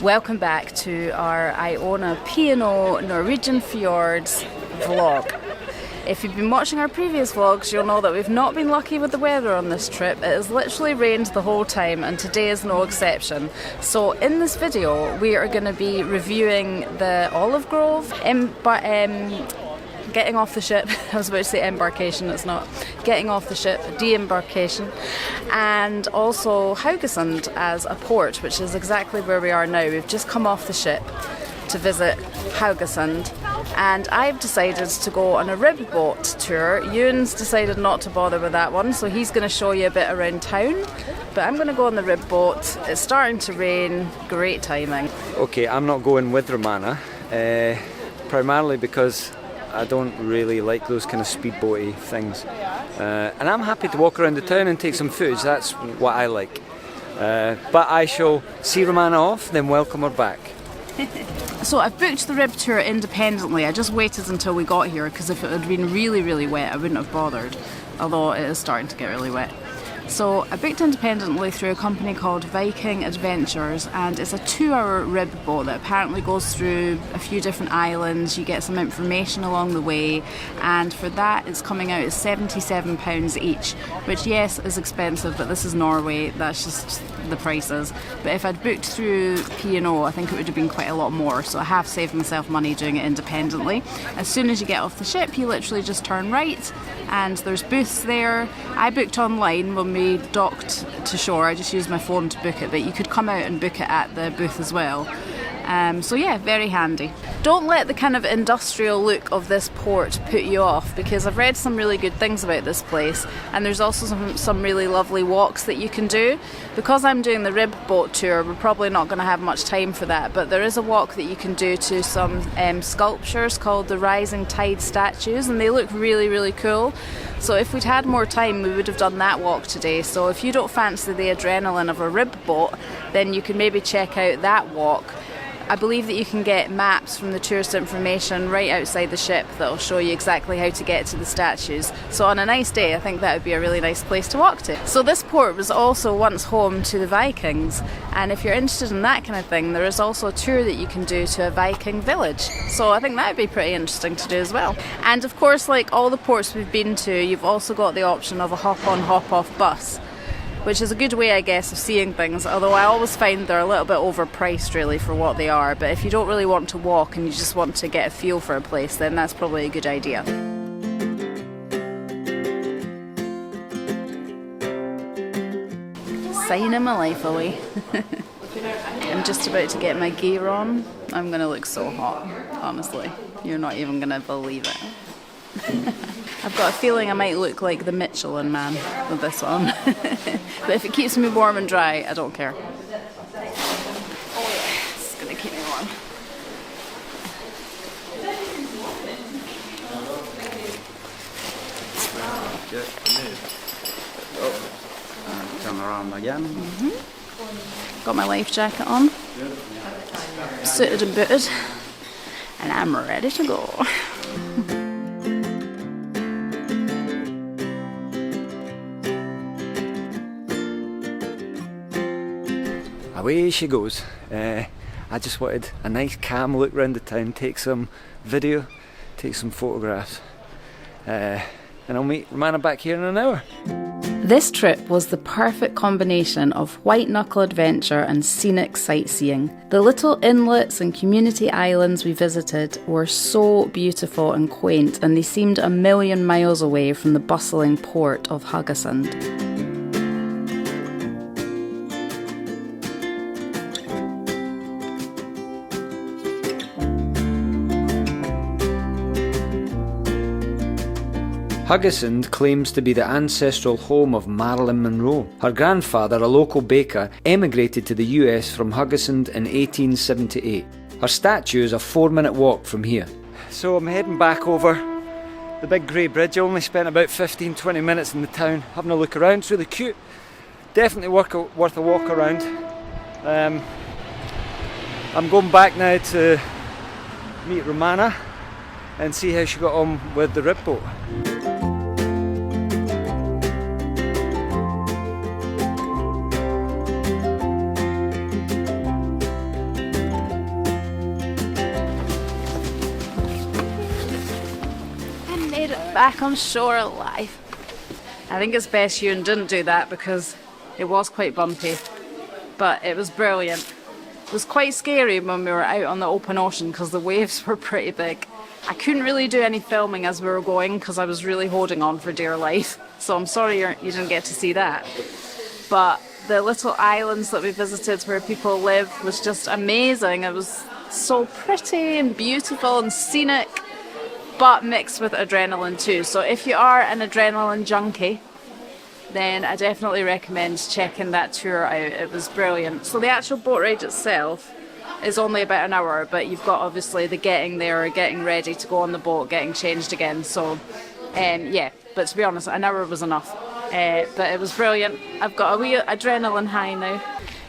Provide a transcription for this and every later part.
Welcome back to our Iona P&O Norwegian Fjords vlog. If you've been watching our previous vlogs, you'll know that we've not been lucky with the weather on this trip. It has literally rained the whole time and today is no exception. So in this video we are going to be reviewing the olive grove, getting off the ship, I was about to say embarkation, it's not, getting off the ship, Disembarkation, and also Haugesund as a port, which is exactly where we are now. We've just come off the ship to visit Haugesund, and I've decided to go on a rib boat tour. Ewan's decided not to bother with that one, so he's going to show you a bit around town, but I'm going to go on the rib boat. It's starting to rain, great timing. Okay, I'm not going with Romana, primarily because I don't really like those kind of speedboaty things, and I'm happy to walk around the town and take some footage. That's what I like, but I shall see Romana off, then welcome her back. So I've booked the rib tour independently. I just waited until we got here because if it had been really wet I wouldn't have bothered, although it is starting to get really wet. So I booked independently through a company called Viking Adventures, and it's a 2-hour rib boat that apparently goes through a few different islands. You get some information along the way, and for that it's coming out at £77 each, which yes is expensive, but this is Norway, that's just the prices. But if I'd booked through P&O I think it would have been quite a lot more, so I have saved myself money doing it independently. As soon as you get off the ship you literally just turn right and there's booths there. I booked online when we docked to shore, I just used my phone to book it, but you could come out and book it at the booth as well. So yeah, very handy. Don't let the kind of industrial look of this port put you off, because I've read some really good things about this place, and there's also some really lovely walks that you can do. Because I'm doing the rib boat tour, we're probably not going to have much time for that, but there is a walk that you can do to some sculptures called the Rising Tide statues, and they look really cool. So if we'd had more time we would have done that walk today. So if you don't fancy the adrenaline of a rib boat, then you can maybe check out that walk. I believe that you can get maps from the tourist information right outside the ship that will show you exactly how to get to the statues. So on a nice day I think that would be a really nice place to walk to. So this port was also once home to the Vikings, and if you're interested in that kind of thing there is also a tour that you can do to a Viking village. So I think that would be pretty interesting to do as well. And of course, like all the ports we've been to, you've also got the option of a hop-on hop-off bus, which is a good way, I guess, of seeing things, although I always find they're a little bit overpriced really for what they are. But if you don't really want to walk and you just want to get a feel for a place, then that's probably a good idea. Signing my life away. I'm just about to get my gear on. I'm going to look so hot, honestly. You're not even going to believe it. I've got a feeling I might look like the Michelin Man with this on. But if it keeps me warm and dry, I don't care. Oh yeah, it's gonna keep me warm. Turn around again. Got my life jacket on. Suited and booted. And I'm ready to go. Away she goes. I just wanted a nice calm look around the town, take some video, take some photographs, and I'll meet Romana back here in an hour. This trip was the perfect combination of white knuckle adventure and scenic sightseeing. The little inlets and community islands we visited were so beautiful and quaint, and they seemed a million miles away from the bustling port of Haugesund. Haugesund claims to be the ancestral home of Marilyn Monroe. Her grandfather, a local baker, emigrated to the US from Haugesund in 1878. Her statue is a 4-minute walk from here. So I'm heading back over the big grey bridge. I only spent about 15-20 minutes in the town having a look around. It's really cute. Definitely worth a walk around. I'm going back now to meet Romana and see how she got on with the rib boat. back on shore alive. I think it's best Ewan didn't do that because it was quite bumpy, but it was brilliant. It was quite scary when we were out on the open ocean because the waves were pretty big. I couldn't really do any filming as we were going because I was really holding on for dear life, so I'm sorry you didn't get to see that. But the little islands that we visited where people live was just amazing. It was so pretty and beautiful and scenic, but mixed with adrenaline too. So if you are an adrenaline junkie, then I definitely recommend checking that tour out. It was brilliant. So the actual boat ride itself is only about an hour, but you've got obviously the getting there, getting ready to go on the boat, getting changed again. So yeah, but to be honest, an hour was enough. But it was brilliant. I've got a wee adrenaline high now.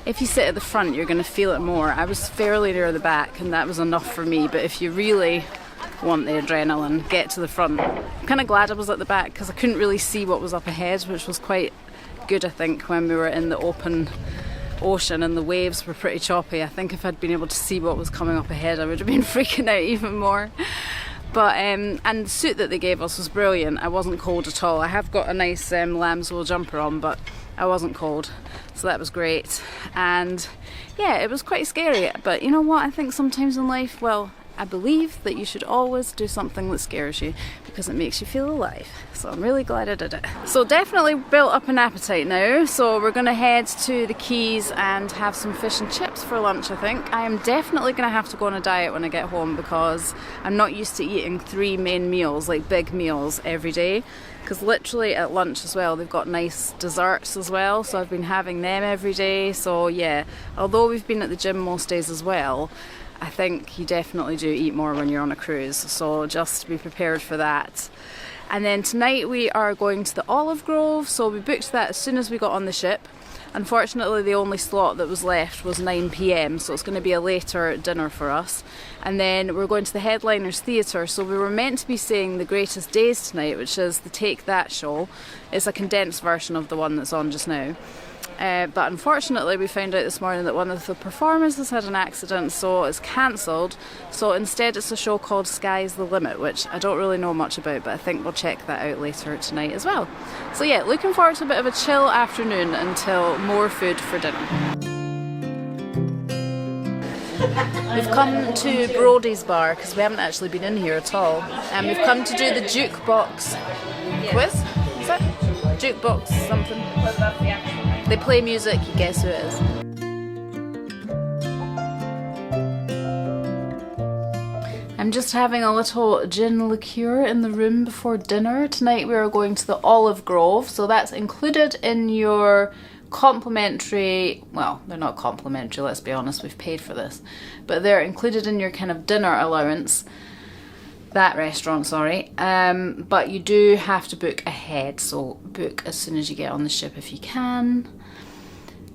If you sit at the front, you're going to feel it more. I was fairly near the back and that was enough for me, but if you really want the adrenaline, get to the front. I'm kind of glad I was at the back because I couldn't really see what was up ahead, which was quite good, I think, when we were in the open ocean and the waves were pretty choppy. I think if I'd been able to see what was coming up ahead, I would have been freaking out even more. But and the suit that they gave us was brilliant. I wasn't cold at all. I have got a nice lamb's wool jumper on, but I wasn't cold, so that was great. And yeah, it was quite scary, but you know what, I think sometimes in life, well, I believe that you should always do something that scares you because it makes you feel alive. So I'm really glad I did it. So definitely built up an appetite now. So we're going to head to the quays and have some fish and chips for lunch, I think. I am definitely going to have to go on a diet when I get home because I'm not used to eating 3 main meals, like big meals every day. Because literally at lunch as well, they've got nice desserts as well. So I've been having them every day. So yeah, although we've been at the gym most days as well, I think you definitely do eat more when you're on a cruise, so just be prepared for that. And then tonight we are going to the olive grove, so we booked that as soon as we got on the ship. Unfortunately, the only slot that was left was 9 PM, so it's going to be a later dinner for us. And then we're going to the Headliners Theatre, so we were meant to be seeing The Greatest Days tonight, which is the Take That show. It's a condensed version of the one that's on just now. But unfortunately we found out this morning that one of the performers has had an accident, so it's cancelled. So instead it's a show called Sky's the Limit, which I don't really know much about, but I think we'll check that out later tonight as well. So yeah, looking forward to a bit of a chill afternoon until more food for dinner. We've come to Brody's bar because we haven't actually been in here at all, and we've come to do the jukebox quiz. Is that jukebox something? They play music, you guess who it is. I'm just having a little gin liqueur in the room before dinner. Tonight we are going to the Olive Grove, so that's included in your complimentary, well, they're not complimentary, let's be honest, we've paid for this, but they're included in your kind of dinner allowance. That restaurant, sorry, but you do have to book ahead, so book as soon as you get on the ship if you can.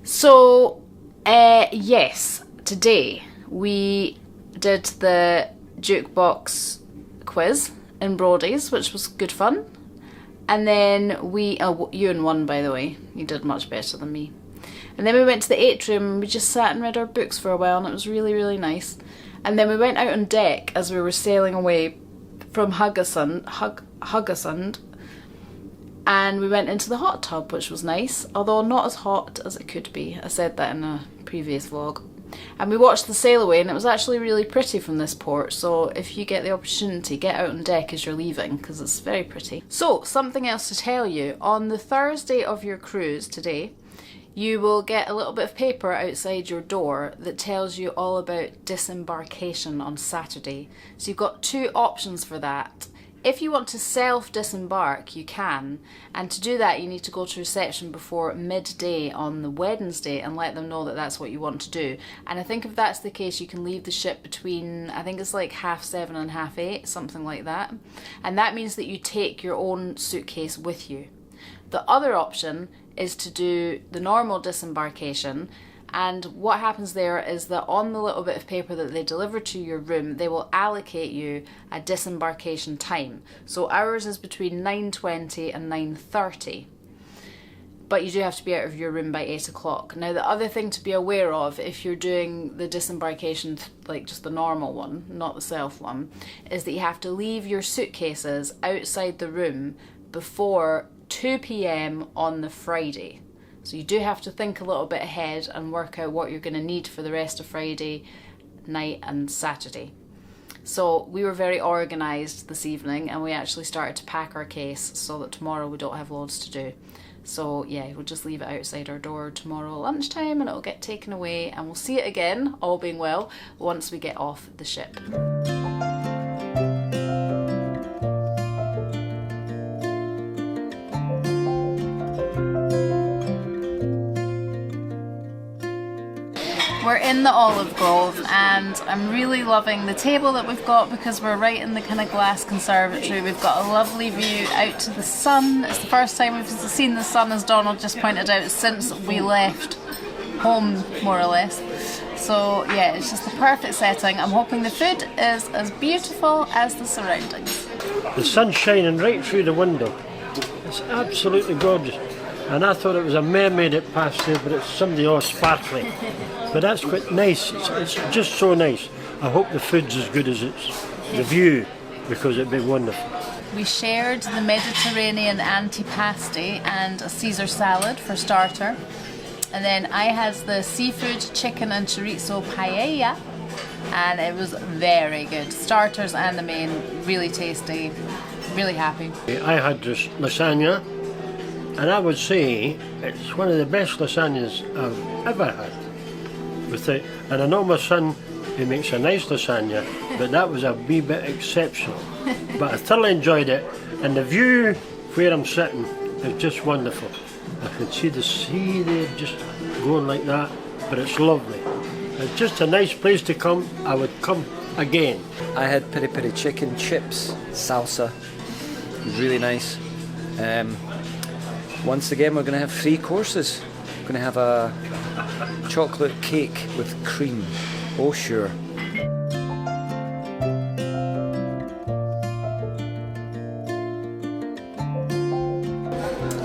So yes, today we did the jukebox quiz in Brody's, which was good fun. And then Ewan won, by the way, he did much better than me. And then we went to the atrium and we just sat and read our books for a while, and it was really, really nice. And then we went out on deck as we were sailing away from Haugesund, and we went into the hot tub, which was nice, although not as hot as it could be. I said that in a previous vlog. And we watched the sail away, and it was actually really pretty from this port, so if you get the opportunity, get out on deck as you're leaving, because it's very pretty. So, something else to tell you. On the Thursday of your cruise today, you will get a little bit of paper outside your door that tells you all about disembarkation on Saturday. So you've got 2 options for that. If you want to self-disembark, you can, and to do that you need to go to reception before midday on the Wednesday and let them know that that's what you want to do. And I think if that's the case, you can leave the ship between, I think it's like 7:30 and 8:30, something like that. And that means that you take your own suitcase with you. The other option is to do the normal disembarkation, and what happens there is that on the little bit of paper that they deliver to your room, they will allocate you a disembarkation time. So ours is between 9:20 and 9:30. but you do have to be out of your room by 8 o'clock. Now the other thing to be aware of if you're doing the disembarkation, like just the normal one, not the self one, is that you have to leave your suitcases outside the room before 2 p.m. on the Friday. So you do have to think a little bit ahead and work out what you're going to need for the rest of Friday night and Saturday. So we were very organised this evening, and we actually started to pack our case so that tomorrow we don't have loads to do. So yeah, we'll just leave it outside our door tomorrow lunchtime and it'll get taken away, and we'll see it again, all being well, once we get off the ship. We're in the olive grove, and I'm really loving the table that we've got because we're right in the kind of glass conservatory. We've got a lovely view out to the sun. It's the first time we've seen the sun, as Donald just pointed out, since we left home, more or less. So yeah, it's just the perfect setting. I'm hoping the food is as beautiful as the surroundings. The sun's shining right through the window. It's absolutely gorgeous. And I thought it was a mermaid that passed there, but it's somebody all sparkly. But that's quite nice. It's just so nice. I hope the food's as good as it's the view, because it'd be wonderful. We shared the Mediterranean antipasti and a Caesar salad for starter. And then I had the seafood, chicken and chorizo paella, and it was very good. Starters and the main, really tasty, really happy. I had this lasagna, and I would say it's one of the best lasagnas I've ever had. And I know my son, he makes a nice lasagna, but that was a wee bit exceptional. But I thoroughly enjoyed it, and the view where I'm sitting is just wonderful. I can see the sea there just going like that, but it's lovely. It's just a nice place to come. I would come again. I had peri peri chicken, chips, salsa. It was really nice. Once again, we're going to have 3 courses. We're going to have a chocolate cake with cream. Oh, sure.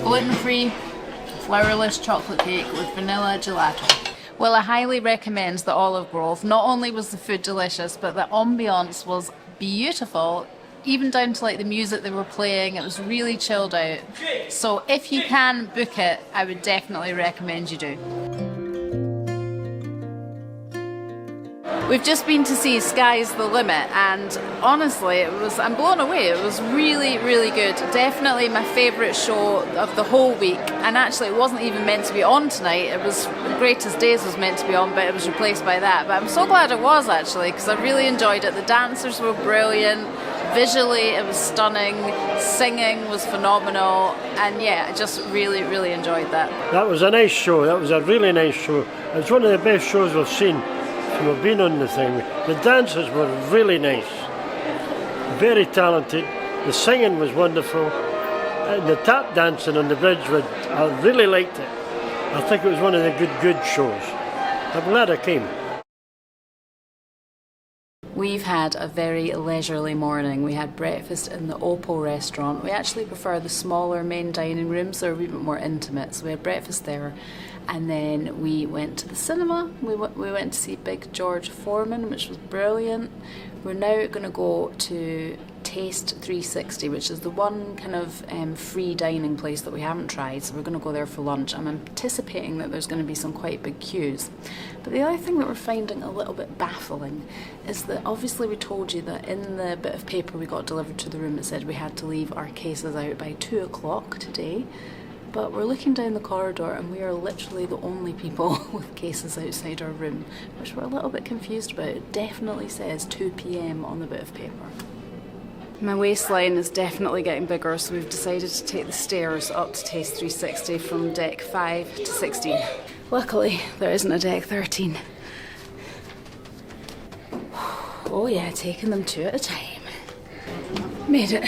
Gluten-free, flourless chocolate cake with vanilla gelato. Well, I highly recommend the Olive Grove. Not only was the food delicious, but the ambiance was beautiful. Even down to like the music they were playing, it was really chilled out. So if you can book it, I would definitely recommend you do. We've just been to see Sky's the Limit, and honestly I'm blown away. It was really, really good. Definitely my favourite show of the whole week, and actually it wasn't even meant to be on tonight. It was Greatest Days was meant to be on, but it was replaced by that. But I'm so glad it was, actually, because I really enjoyed it. The dancers were brilliant. Visually it was stunning, singing was phenomenal, and yeah, I just really, really enjoyed that. That was a nice show. That was a really nice show. It's one of the best shows we've seen. We've been on the thing. The dancers were really nice, very talented. The singing was wonderful, and the tap dancing on the bridge, I really liked it. I think it was one of the good shows. I'm glad I came. We've had a very leisurely morning. We had breakfast in the Opal restaurant. We actually prefer the smaller main dining rooms, they're a wee bit more intimate, so we had breakfast there. And then we went to the cinema. We went to see Big George Foreman, which was brilliant. We're now going to go to Taste 360, which is the one kind of free dining place that we haven't tried, so we're going to go there for lunch. I'm anticipating that there's going to be some quite big queues. But the other thing that we're finding a little bit baffling is that obviously we told you that in the bit of paper we got delivered to the room it said we had to leave our cases out by 2 o'clock today. But we're looking down the corridor and we are literally the only people with cases outside our room, which we're a little bit confused about. It definitely says 2 p.m. on the bit of paper. My waistline is definitely getting bigger, so we've decided to take the stairs up to Taste 360 from deck 5 to 16. Luckily, there isn't a deck 13. Oh yeah, taking them 2 at a time. Made it.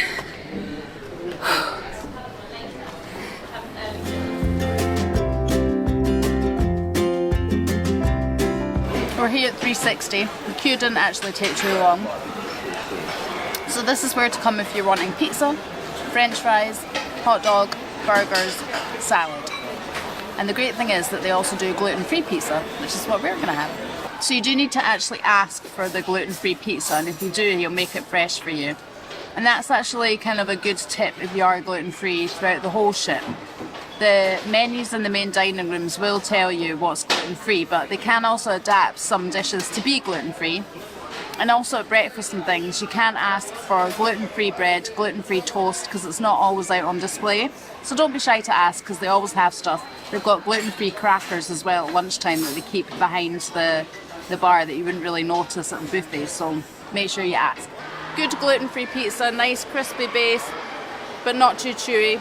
We're here at 360. The queue didn't actually take too long. So this is where to come if you're wanting pizza, French fries, hot dog, burgers, salad. And the great thing is that they also do gluten-free pizza, which is what we're going to have. So you do need to actually ask for the gluten-free pizza, and if you do, he'll make it fresh for you. And that's actually kind of a good tip if you are gluten-free throughout the whole ship. The menus in the main dining rooms will tell you what's gluten-free, but they can also adapt some dishes to be gluten-free. And also at breakfast and things, you can ask for gluten-free bread, gluten-free toast, because it's not always out on display. So don't be shy to ask, because they always have stuff. They've got gluten-free crackers as well at lunchtime that they keep behind the bar that you wouldn't really notice at the buffet, so make sure you ask. Good gluten-free pizza, nice crispy base, but not too chewy.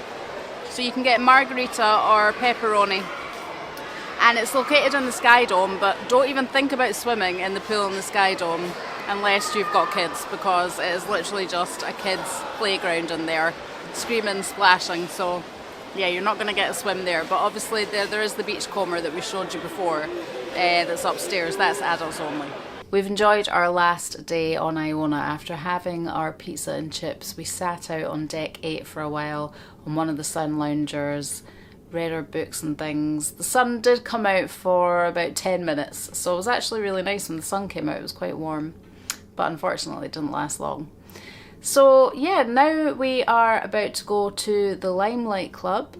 So you can get margherita or pepperoni. And it's located in the Sky Dome, but don't even think about swimming in the pool in the Sky Dome unless you've got kids, because it is literally just a kids' playground in there, screaming, splashing. So yeah, you're not going to get a swim there, but obviously there is the beachcomber that we showed you before that's upstairs. That's adults only. We've enjoyed our last day on Iona. After having our pizza and chips, we sat out on deck 8 for a while on one of the sun loungers, read our books and things. The sun did come out for about 10 minutes, so it was actually really nice when the sun came out. It was quite warm, but unfortunately it didn't last long. So yeah, now we are about to go to the Limelight Club.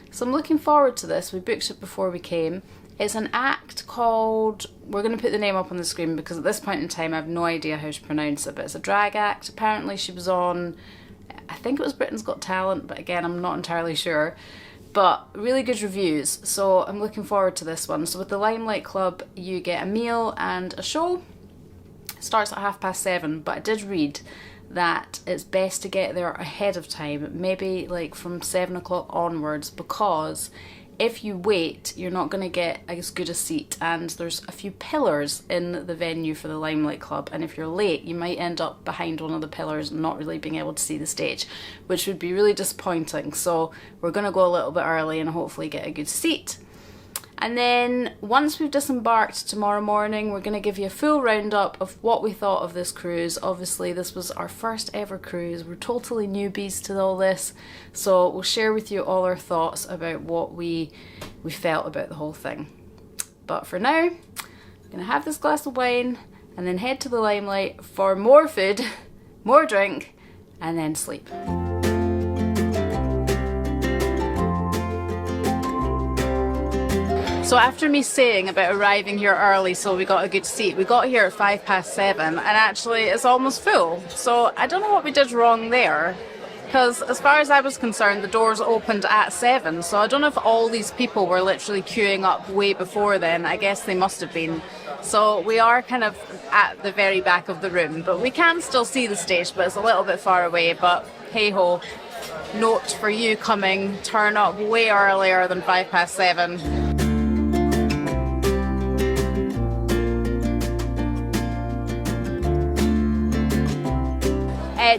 So I'm looking forward to this. We booked it before we came. It's an act called, we're going to put the name up on the screen because at this point in time I have no idea how to pronounce it, but it's a drag act. Apparently she was on, I think it was Britain's Got Talent, but again I'm not entirely sure. But really good reviews, so I'm looking forward to this one. So with the Limelight Club you get a meal and a show. It starts at 7:30, but I did read that it's best to get there ahead of time, maybe like from 7 o'clock onwards, because if you wait, you're not going to get as good a seat, and there's a few pillars in the venue for the Limelight Club, and if you're late, you might end up behind one of the pillars and not really being able to see the stage, which would be really disappointing. So we're going to go a little bit early and hopefully get a good seat. And then once we've disembarked tomorrow morning, we're going to give you a full roundup of what we thought of this cruise. Obviously this was our first ever cruise, we're totally newbies to all this, so we'll share with you all our thoughts about what we felt about the whole thing. But for now, I'm going to have this glass of wine and then head to the Limelight for more food, more drink, and then sleep. So after me saying about arriving here early so we got a good seat, we got here at 7:05 and actually it's almost full. So I don't know what we did wrong there, because as far as I was concerned the doors opened at 7, so I don't know if all these people were literally queuing up way before then. I guess they must have been. So we are kind of at the very back of the room, but we can still see the stage, but it's a little bit far away. But hey ho, note for you coming, turn up way earlier than 7:05.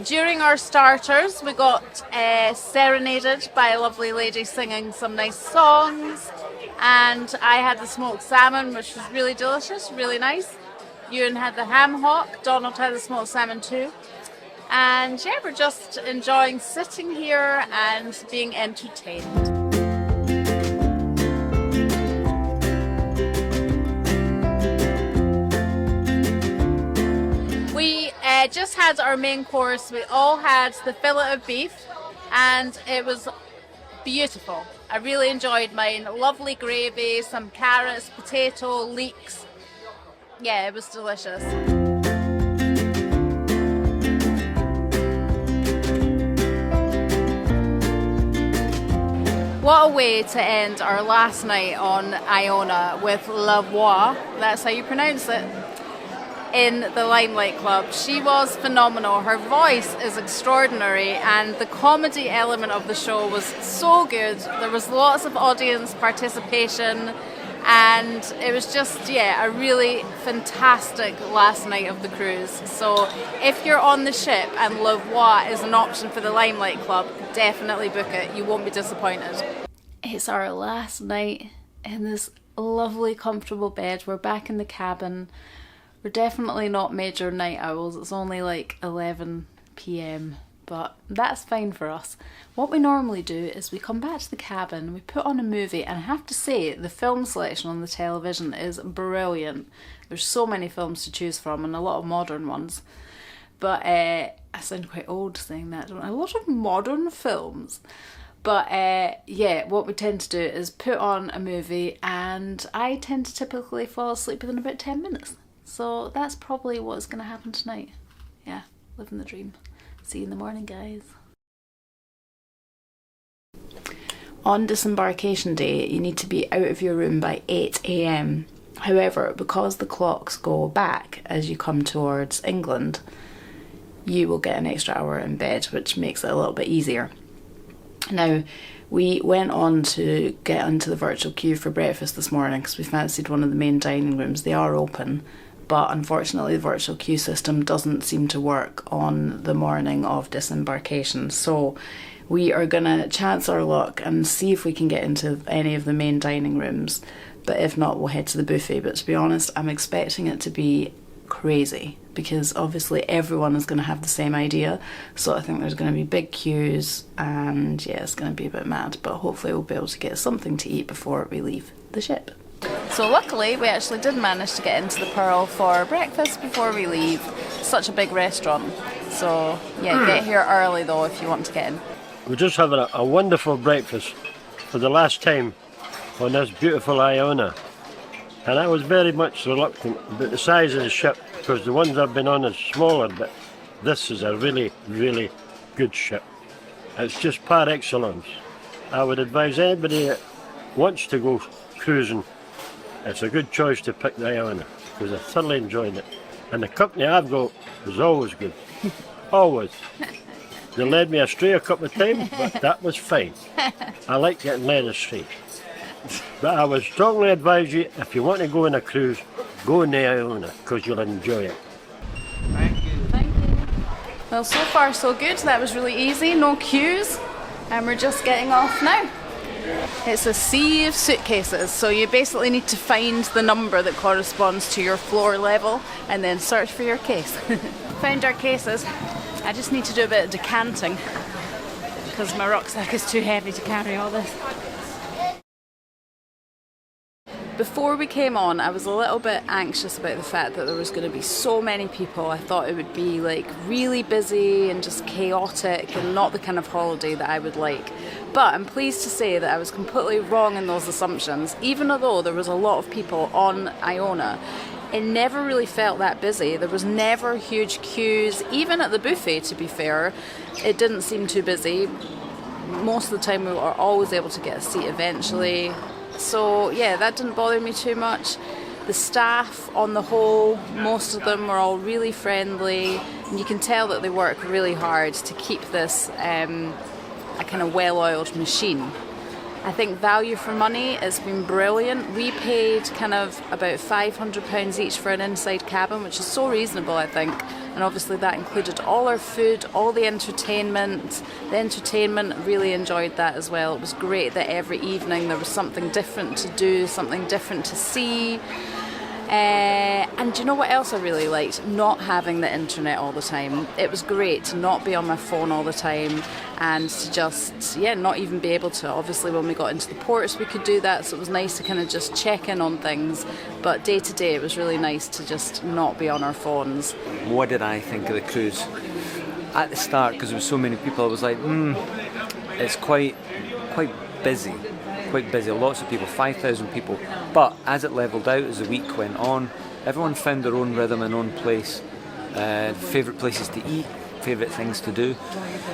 During our starters we got serenaded by a lovely lady singing some nice songs, and I had the smoked salmon, which was really delicious, really nice. Ewan had the ham hock, Donald had the smoked salmon too, and yeah, we're just enjoying sitting here and being entertained. Just had our main course. We all had the fillet of beef and it was beautiful. I really enjoyed mine. Lovely gravy, some carrots, potato, leeks. Yeah, it was delicious. What a way to end our last night on Iona with La Voix, that's how you pronounce it, in the Limelight Club. She was phenomenal. Her voice is extraordinary and the comedy element of the show was so good. There was lots of audience participation and it was just, yeah, a really fantastic last night of the cruise. So if you're on the ship and La Voix is an option for the Limelight Club, definitely book it. You won't be disappointed. It's our last night in this lovely comfortable bed. We're back in the cabin. We're definitely not major night owls. It's only like 11 p.m. but that's fine for us. What we normally do is we come back to the cabin, we put on a movie, and I have to say the film selection on the television is brilliant. There's so many films to choose from and a lot of modern ones. But I sound quite old saying that, don't I? A lot of modern films. But yeah, what we tend to do is put on a movie, and I tend to typically fall asleep within about 10 minutes. So that's probably what's going to happen tonight. Yeah, living the dream. See you in the morning, guys. On disembarkation day, you need to be out of your room by 8 AM. However, because the clocks go back as you come towards England, you will get an extra hour in bed, which makes it a little bit easier. Now, we went on to get into the virtual queue for breakfast this morning because we fancied one of the main dining rooms. They are open, but unfortunately the virtual queue system doesn't seem to work on the morning of disembarkation. So we are going to chance our luck and see if we can get into any of the main dining rooms. But if not, we'll head to the buffet. But to be honest, I'm expecting it to be crazy because obviously everyone is going to have the same idea. So I think there's going to be big queues and yeah, it's going to be a bit mad. But hopefully we'll be able to get something to eat before we leave the ship. So luckily we actually did manage to get into the Pearl for breakfast before we leave. Such a big restaurant. So yeah, get here early though if you want to get in. We're just having a wonderful breakfast for the last time on this beautiful Iona. And I was very much reluctant about the size of the ship because the ones I've been on is smaller, but this is a really, really good ship. It's just par excellence. I would advise anybody that wants to go cruising, it's a good choice to pick the Iona because I thoroughly enjoyed it. And the company I've got was always good. Always. They led me astray a couple of times, but that was fine. I like getting led astray. But I would strongly advise you, if you want to go on a cruise, go in the Iona, because you'll enjoy it. Thank you. Thank you. Well, so far so good. That was really easy, no queues, and we're just getting off now. It's a sea of suitcases, so you basically need to find the number that corresponds to your floor level and then search for your case. Found our cases. I just need to do a bit of decanting because my rucksack is too heavy to carry all this. Before we came on, I was a little bit anxious about the fact that there was going to be so many people. I thought it would be like really busy and just chaotic and not the kind of holiday that I would like. But I'm pleased to say that I was completely wrong in those assumptions. Even though there was a lot of people on Iona, it never really felt that busy. There was never huge queues. Even at the buffet, to be fair, it didn't seem too busy. Most of the time we were always able to get a seat eventually. So yeah, that didn't bother me too much. The staff on the whole, most of them were all really friendly, and you can tell that they work really hard to keep this a kind of well-oiled machine. I think value for money has been brilliant. We paid kind of about £500 each for an inside cabin, which is so reasonable, I think. And obviously that included all our food, all the entertainment. The entertainment, really enjoyed that as well. It was great that every evening there was something different to do, something different to see. And do you know what else I really liked? Not having the internet all the time. It was great to not be on my phone all the time and to just, not even be able to. Obviously when we got into the ports we could do that, so it was nice to kind of just check in on things. But day to day it was really nice to just not be on our phones. What did I think of the cruise? At the start, because there were so many people, I was like, it's quite busy. Quite busy, lots of people, 5,000 people. But as it levelled out, as the week went on, everyone found their own rhythm and own place. Favourite places to eat, favourite things to do.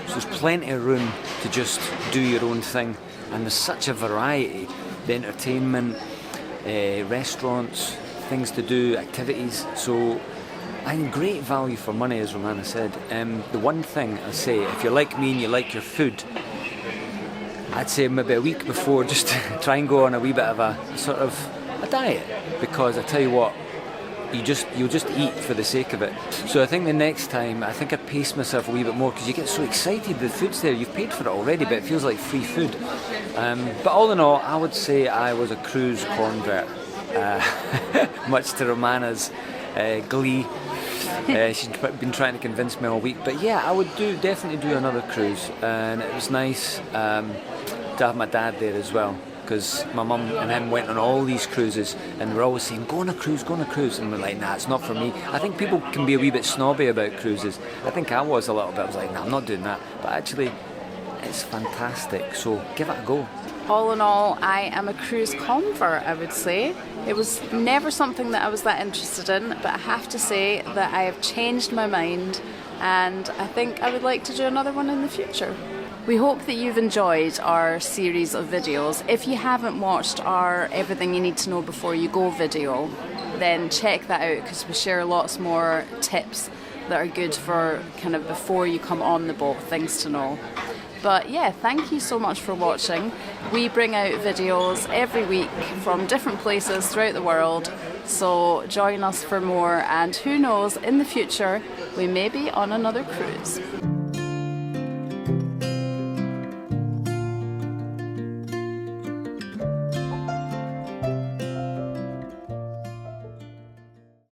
So there's plenty of room to just do your own thing. And there's such a variety. The entertainment, restaurants, things to do, activities. So I think great value for money, as Romana said. The one thing I say, if you're like me and you like your food, I'd say maybe a week before, just try and go on a wee bit of a sort of a diet, because I tell you what, you'll just eat for the sake of it. So I think the next time, I think I'd pace myself a wee bit more, because you get so excited, the food's there, you've paid for it already, but it feels like free food. But all in all, I would say I was a cruise convert, much to Romana's glee. She's been trying to convince me all week. But yeah, I would definitely do another cruise, and it was nice to have my dad there as well, because my mum and him went on all these cruises, and we're always saying, go on a cruise, and we're like, nah, it's not for me. I think people can be a wee bit snobby about cruises. I think I was a little bit. I was like, nah, I'm not doing that. But actually, it's fantastic, so give it a go. All in all, I am a cruise convert, I would say. It was never something that I was that interested in, but I have to say that I have changed my mind, and I think I would like to do another one in the future. We hope that you've enjoyed our series of videos. If you haven't watched our Everything You Need to Know Before You Go video, then check that out, because we share lots more tips that are good for kind of before you come on the boat, things to know. But yeah, thank you so much for watching. We bring out videos every week from different places throughout the world, so join us for more, and who knows, in the future we may be on another cruise.